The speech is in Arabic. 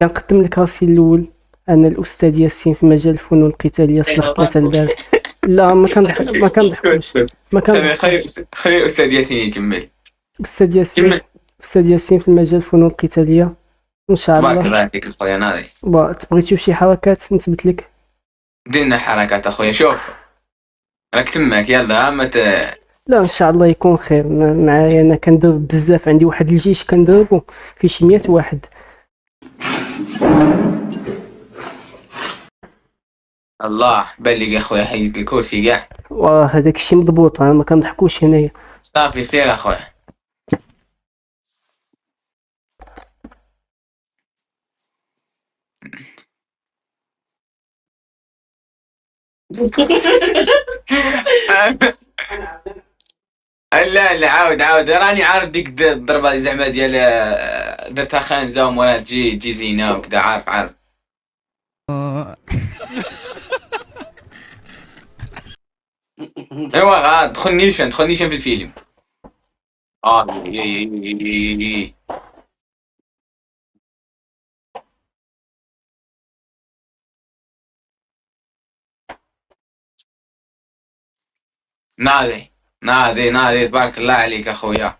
كنقدم لك راسي الاول. انا الاستاذ ياسين في مجال الفنون القتاليه، صلح 3 البارح. لا ما كنضحكوش. اسكت. ما خلي كنضحكوش. خلي الاستاذ ياسين يكمل. استاذ ياسين كمل. استاذ ياسين في مجال الفنون القتاليه ان شاء تبارك الله. الله فيك اخويا ناضي. تبغيتيو شي حركات نثبت لك؟ دينا حركات اخويا، شوف راك تماك يلا ما لا ان شاء الله يكون خير. معايا انا كندرب بزاف، عندي واحد الجيش كندربو فيه شي 100 واحد. الله بلغ اخويا، حيدت الكرسي كاع. وهذاك الشيء مضبوط، ما كنضحكوش هنايا. صافي سير اخويا. لا لا، عاود راني عارف ديك الضربه زعما ديال درتها خانزه ومورا تجي زينه وكذا، عارف. ايوا دخل نيشان في الفيلم. اه ناضي تبارك الله عليك اخويا.